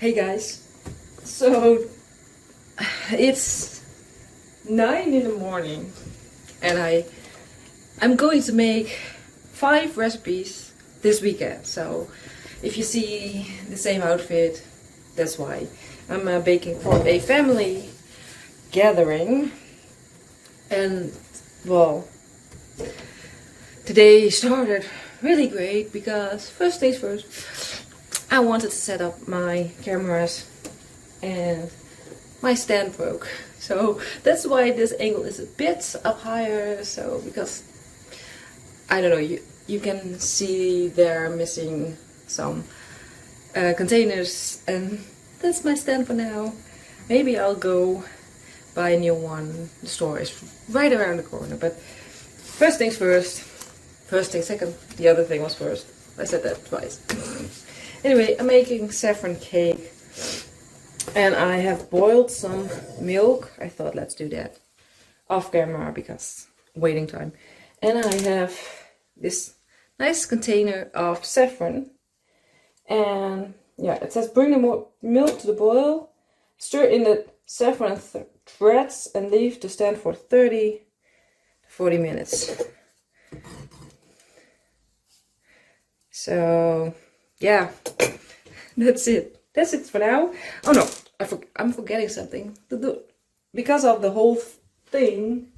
Hey guys, so it's 9 in the morning and I'm going to make 5 recipes this weekend. So if you see the same outfit, that's why. I'm baking for a family gathering, and well, today started really great because first things first, I wanted to set up my cameras and my stand broke. So that's why this angle is a bit up higher. So because I don't know, you can see they're missing some containers, and that's my stand for now. Maybe I'll go buy a new one. The store is right around the corner. But first things first. First thing second. The other thing was first. I said that twice. Anyway, I'm making saffron cake, and I have boiled some milk. I thought let's do that off camera because waiting time. And I have this nice container of saffron, and yeah, it says bring the milk to the boil, stir in the saffron threads and leave to stand for 30 to 40 minutes. So yeah, that's it. That's it for now. Oh no, I'm forgetting something to do. Because of the whole thing,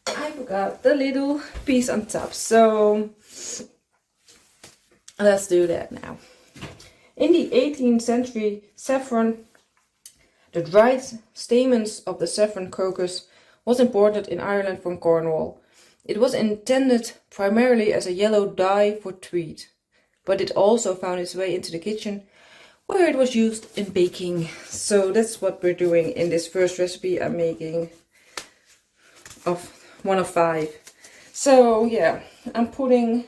I forgot the little piece on top. So let's do that now. In the 18th century, saffron, the dried stamens of the saffron crocus, was imported in Ireland from Cornwall. It was intended primarily as a yellow dye for tweed, but it also found its way into the kitchen, where it was used in baking. So that's what we're doing in this first recipe I'm making of one of 5. So yeah, I'm putting,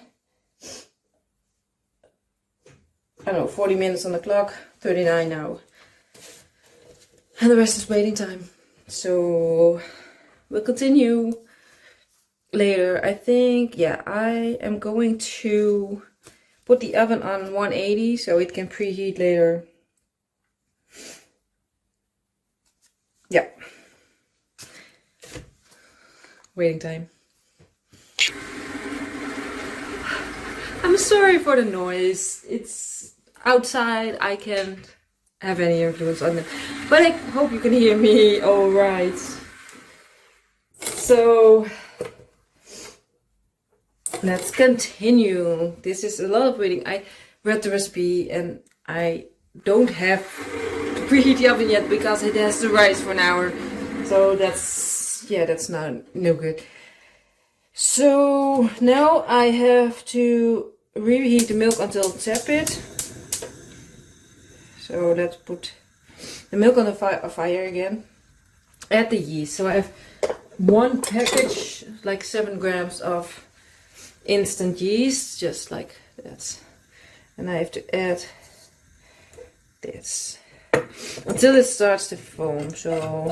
I don't know, 40 minutes on the clock, 39 now. And the rest is waiting time. So we'll continue later. I think, yeah, I am going to put the oven on 180 so it can preheat later. Yeah. Waiting time. I'm sorry for the noise. It's outside. I can't have any influence on them. But I hope you can hear me all right. So let's continue. This is a lot of waiting. I read the recipe and I don't have to preheat the oven yet because it has to rise for an hour. So that's, yeah, that's no good. So now I have to reheat the milk until tepid. So let's put the milk on the fire again. Add the yeast. So I have 1 package, like 7 grams of instant yeast, just like that. And I have to add this until it starts to foam. So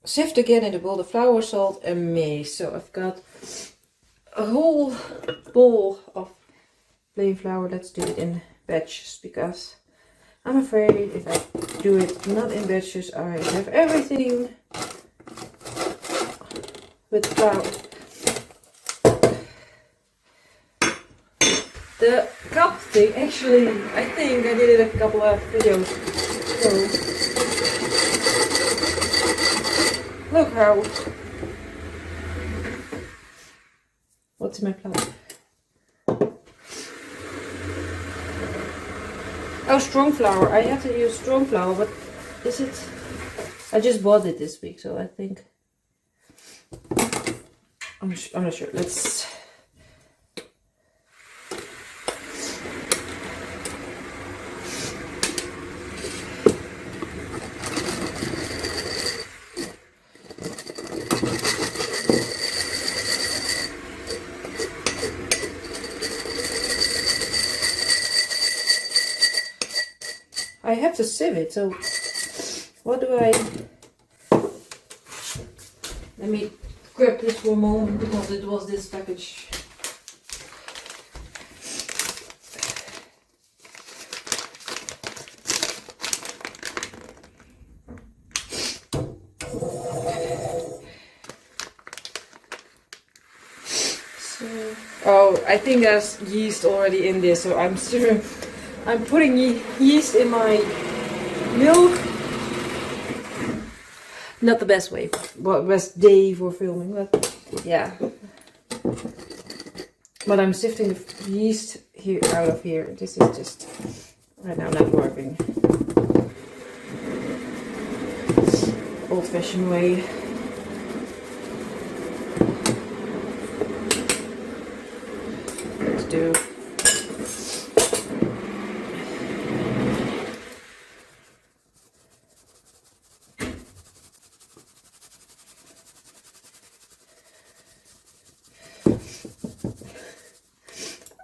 sift again in the bowl the flour, salt and mace. So I've got a whole bowl of plain flour. Let's do it in batches because I'm afraid if I do it not in batches, I have everything with flour. The cup thing, actually, I think I did it a couple of videos. So look how, what's in my flour? Oh, strong flour. I have to use strong flour, but is it? I just bought it this week, so I think I'm not sure. Let's. I have to sieve it, so what do I Let me grab this for a moment because it was this package. Oh, I think there's yeast already in this, so I'm sure I'm putting yeast in my milk. Not the best way, but best day for filming, but yeah. But I'm sifting the yeast here out of here. This is just right now not working. Old-fashioned way. Do.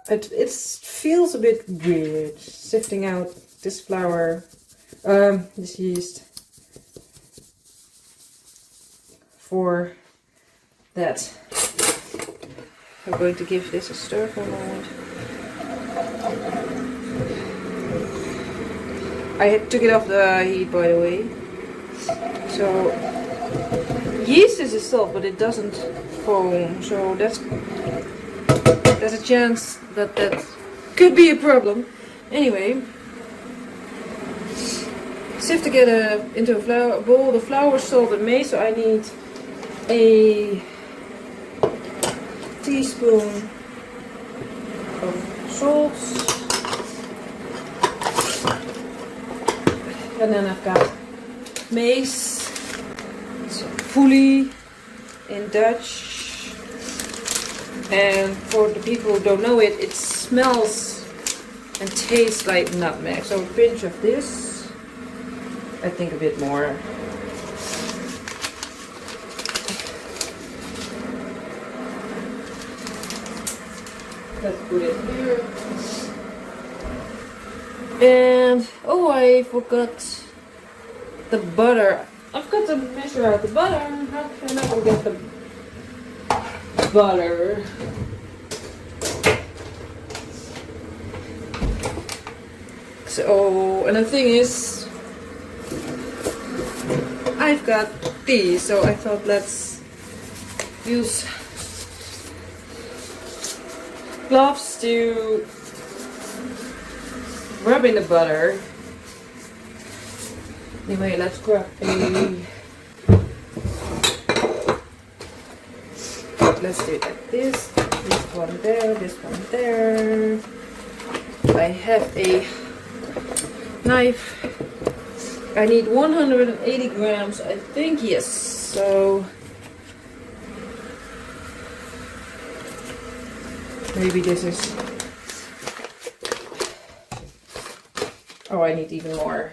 It feels a bit weird sifting out this flour, this yeast for that. I'm going to give this a stir for a moment. I took it off the heat, by the way. So yeast is a salt, but it doesn't foam. So there's a chance that could be a problem. Anyway, sift to get into a bowl the flour, salt, and mace. So I need a teaspoon of salt, and then I've got mace, fully in Dutch, and for the people who don't know it, it smells and tastes like nutmeg. So a pinch of this, I think a bit more. Let's put it here. And oh, I forgot the butter. I've got to measure out the butter. How can I forget the butter? So, and the thing is, I've got these, so I thought let's use gloves to rub in the butter. Anyway, let's grab let's do it like this. This one there, this one there. I have a knife. I need 180 grams, I think, yes. So maybe this is, oh, I need even more.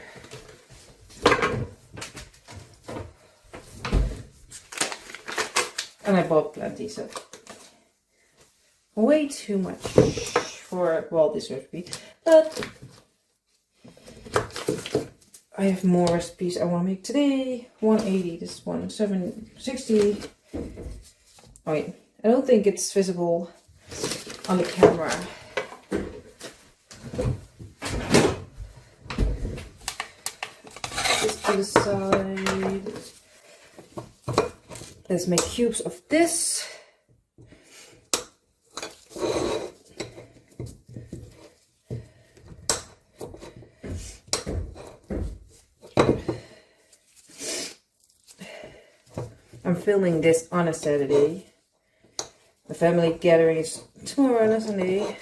And I bought plenty, so way too much for, well, this recipe. But I have more recipes I want to make today. 180, this one, 760. Oh wait, I don't think it's visible on the camera. This to the side. Let's make cubes of this. I'm filming this on a Saturday. The family gathering is tomorrow on a Sunday.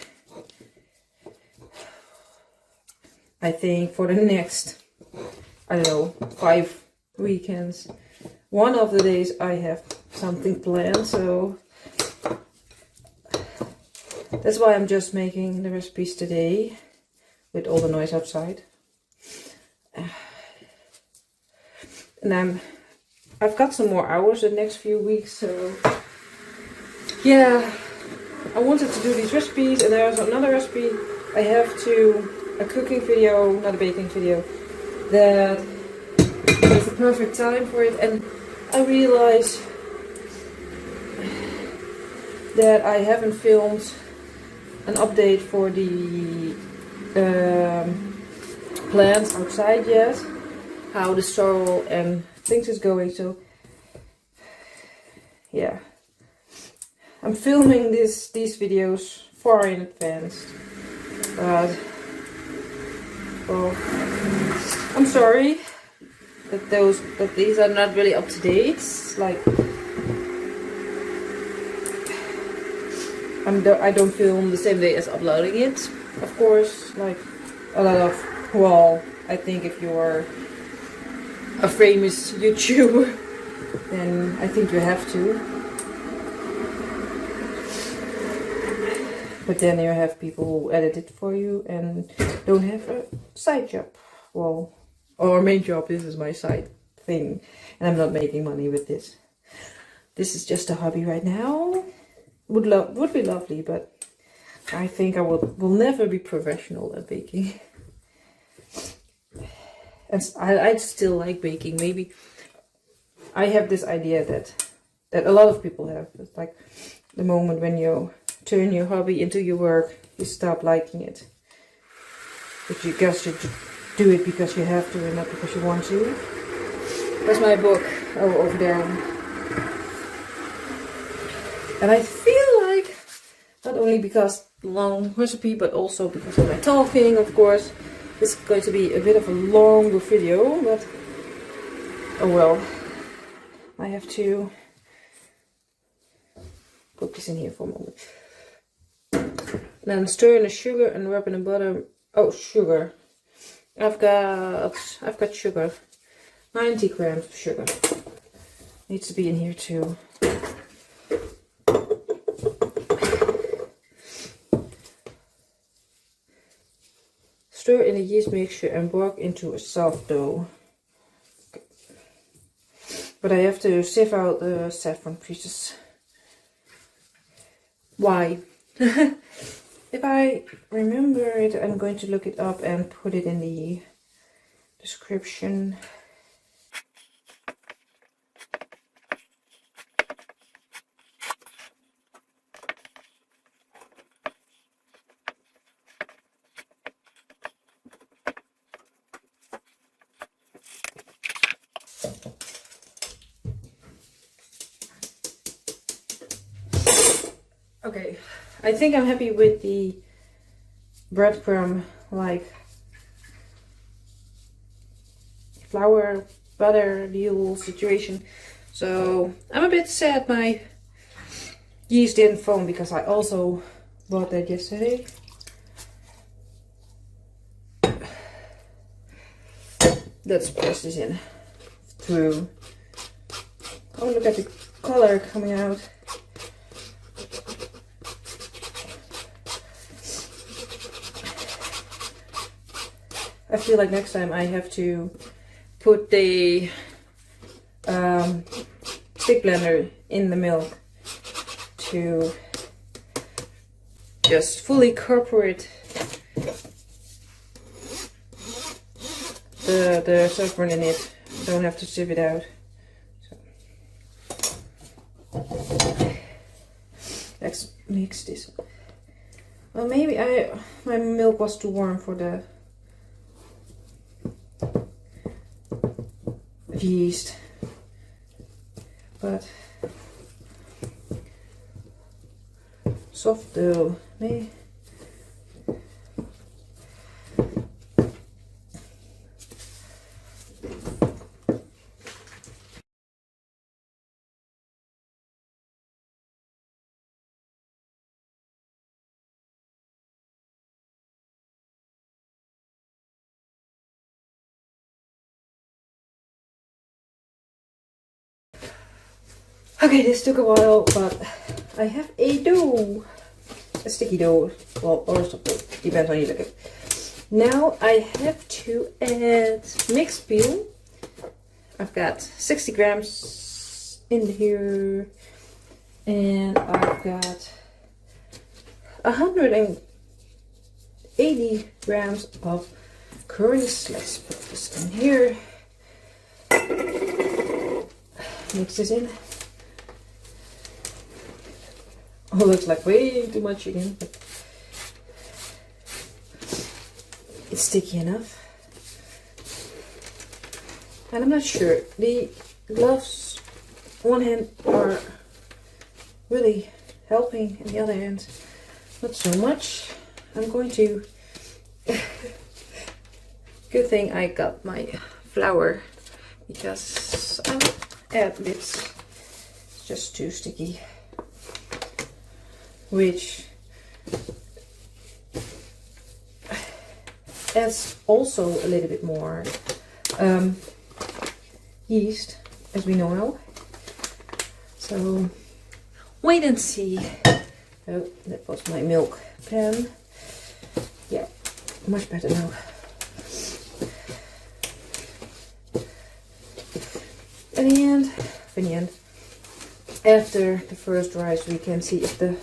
I think for the next, I don't know, 5 weekends. One of the days I have something planned, so that's why I'm just making the recipes today with all the noise outside. And I've got some more hours the next few weeks, so yeah, I wanted to do these recipes, and there's another recipe I have to, a cooking video, not a baking video, that is the perfect time for it. And I realize that I haven't filmed an update for the plants outside yet. How the soil and things is going. So yeah, I'm filming these videos far in advance. But well, I'm sorry that these are not really up to date. Like I don't film the same day as uploading it. Of course, like a lot of, well, I think if you are a famous YouTuber, then I think you have to. But then you have people who edit it for you and don't have a side job. Well, our main job, this is my side thing. And I'm not making money with this. This is just a hobby right now. Would be lovely, but I think I will never be professional at baking. And I still like baking. Maybe I have this idea that a lot of people have. It's like the moment when you turn your hobby into your work, you stop liking it. But you just should do it because you have to and not because you want to. That's my book over there. And I feel like, not only because long recipe, but also because of my talking, of course, this is going to be a bit of a longer video, but oh well. I have to put this in here for a moment. Then stir in the sugar and rub in the butter. Oh, sugar. I've got sugar. 90 grams of sugar. Needs to be in here too. Stir in the yeast mixture and work into a soft dough. Okay. But I have to sieve out the saffron pieces. Why? If I remember it, I'm going to look it up and put it in the description. Okay, I think I'm happy with the breadcrumb, like flour, butter, the whole situation. So I'm a bit sad my yeast didn't foam because I also bought that yesterday. Let's press this in through. Oh, look at the color coming out. I feel like next time I have to put the stick blender in the milk to just fully incorporate the saffron in it. Don't have to sieve it out. So. Let's mix this. Well, maybe my milk was too warm for the yeast, but soft dough, maybe. Okay, this took a while, but I have a dough. A sticky dough. Well, or something. Depends on you look at it. Now I have to add mixed peel. I've got 60 grams in here. And I've got 180 grams of currants. Let's put this in here. Mix this in. Oh, looks like way too much again. But it's sticky enough. And I'm not sure. The gloves, on one hand, are really helping, and the other hand, not so much. I'm going to... Good thing I got my flour, because I will add bits. It's just too sticky. Which adds also a little bit more yeast, as we know now. So wait and see. Oh, that was my milk pan. Yeah, much better now. In the end, after the first rise, we can see if the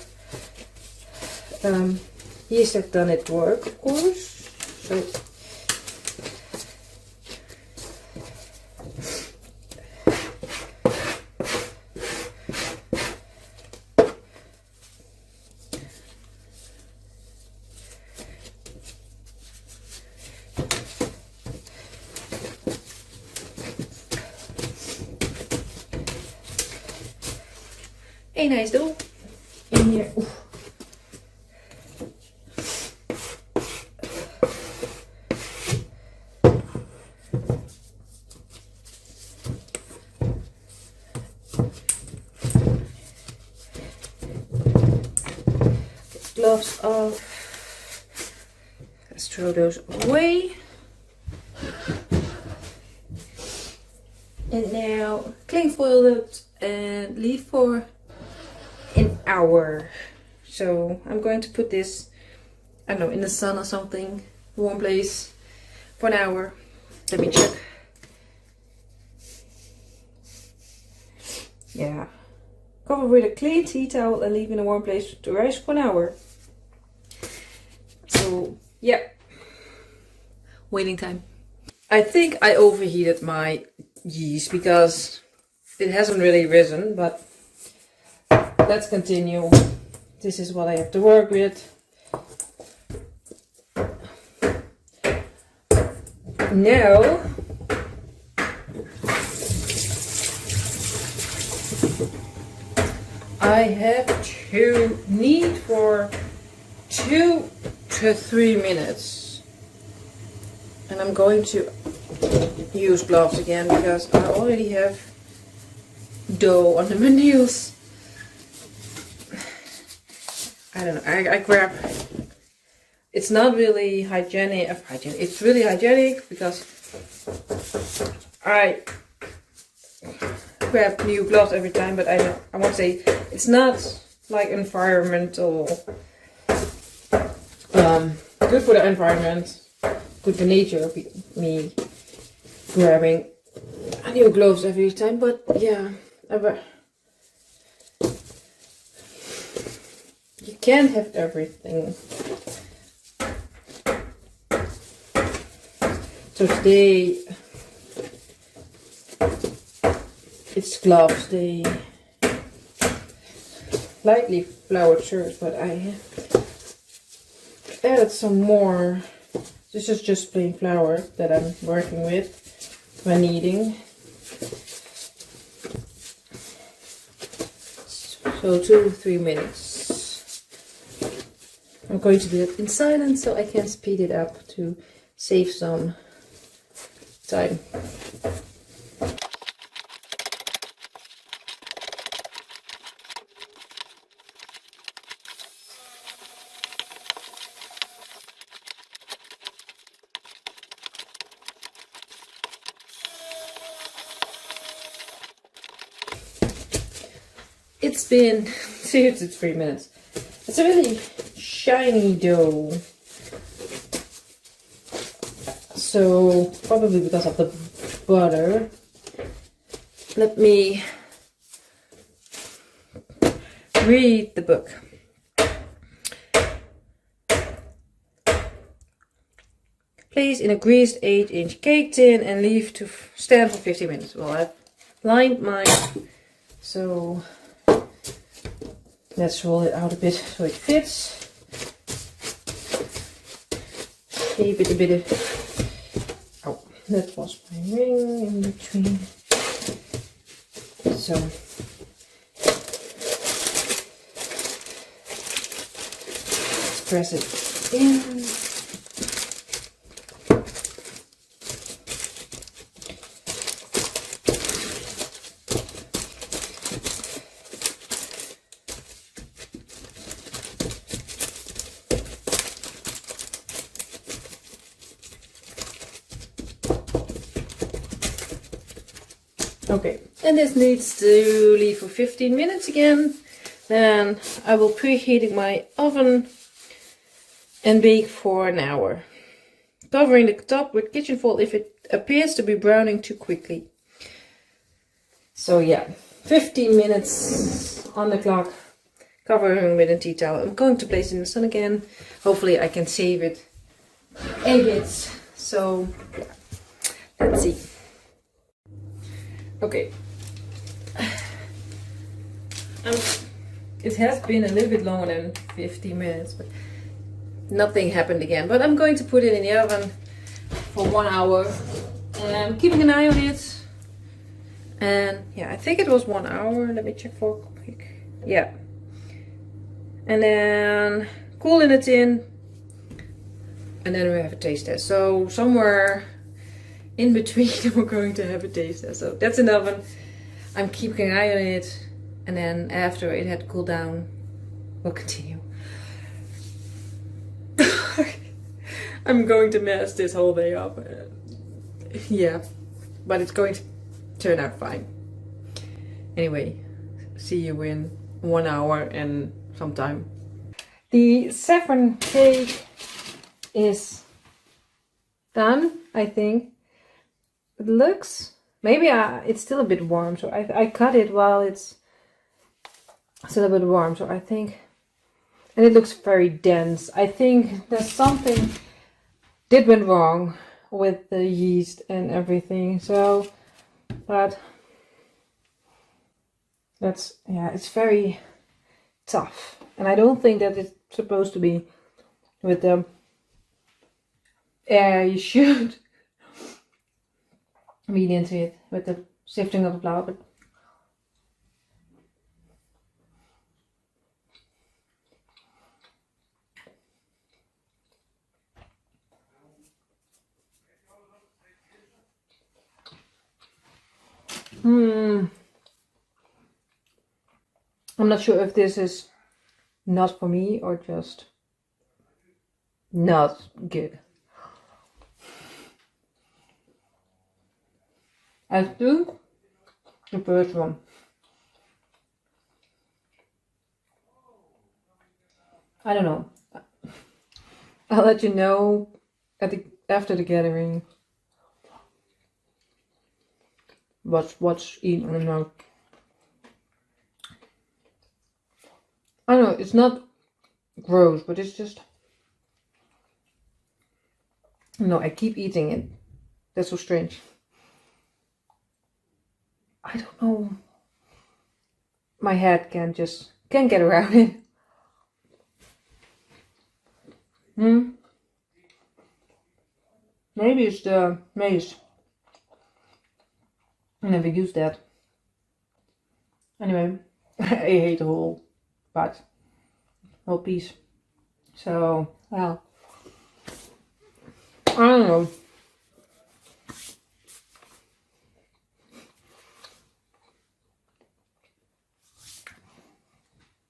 yeast have done its work, of course. So a nice dough in here. Ooh. Gloves off. Let's throw those away. And now cling foil it and leave for an hour. So I'm going to put this, I don't know, in the sun or something, warm place for an hour. Let me check. Yeah. Cover with a clean tea towel and leave in a warm place to rise for an hour. So yeah, waiting time. I think I overheated my yeast because it hasn't really risen, but let's continue. This is what I have to work with. Now I have to knead for 2 to 3 minutes, and I'm going to use gloves again because I already have dough under my nails. I don't know, I grab, it's not really hygienic, it's really hygienic because I grab new gloves every time, but I won't say, it's not like environmental, good for the environment, good for nature, me grabbing new gloves every time, but yeah, you can't have everything. So today it's gloves, they lightly floured shirts, but I added some more. This is just plain flour that I'm working with when kneading. So 2 to 3 minutes. I'm going to do it in silence so I can speed it up to save some time. It's been 2 to 3 minutes. It's a really shiny dough. So, probably because of the butter. Let me read the book. Place in a greased 8-inch cake tin and leave to stand for 50 minutes. Well, I've lined mine, so Let's roll it out a bit so it fits. Shape it a bit. Oh, that was my ring in between. So let's press it in. Okay, and this needs to leave for 15 minutes again. Then I will preheat my oven and bake for an hour. Covering the top with kitchen foil if it appears to be browning too quickly. So yeah, 15 minutes on the clock. Covering with a tea towel. I'm going to place it in the sun again. Hopefully I can save it a bit. So yeah, let's see. Okay. It has been a little bit longer than 15 minutes, but nothing happened again. But I'm going to put it in the oven for 1 hour. And I'm keeping an eye on it. And yeah, I think it was 1 hour. Let me check for quick. Yeah. And then cooling it in. And then we have a taste test. So somewhere in between we're going to have a taste test. So that's in the oven. I'm keeping an eye on it. And then after it had cooled down, we'll continue. I'm going to mess this whole day up. Yeah, but it's going to turn out fine. Anyway, see you in 1 hour and some time. The saffron cake is done, I think. It looks, maybe it's still a bit warm, so I cut it while it's still a bit warm, so I think, and it looks very dense. I think there's something went wrong with the yeast and everything, so, but that's, yeah, it's very tough, and I don't think that it's supposed to be with the air. You should read into it with the sifting of the flour, but I'm not sure if this is not for me or just not good. As do the first one. I don't know. I'll let you know after the gathering what's eaten or not. I don't know, it's not gross, but it's just, no, I keep eating it. That's so strange. I don't know. My head can't get around it. Maybe it's the mace. I never used that. Anyway, I hate the whole piece. So, well, I don't know.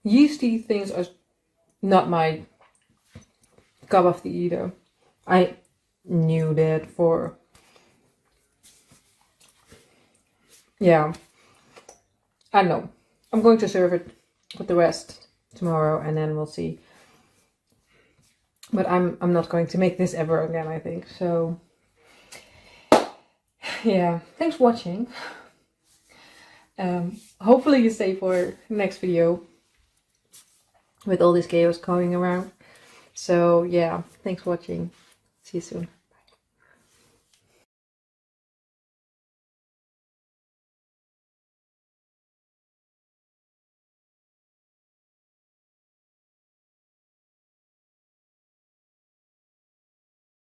Yeasty things are not my cup of tea either. I knew that for, yeah, I don't know. I'm going to serve it with the rest tomorrow and then we'll see. But I'm not going to make this ever again, I think. So yeah, thanks for watching. Hopefully you stay for next video with all this chaos going around. So yeah, thanks for watching. See you soon.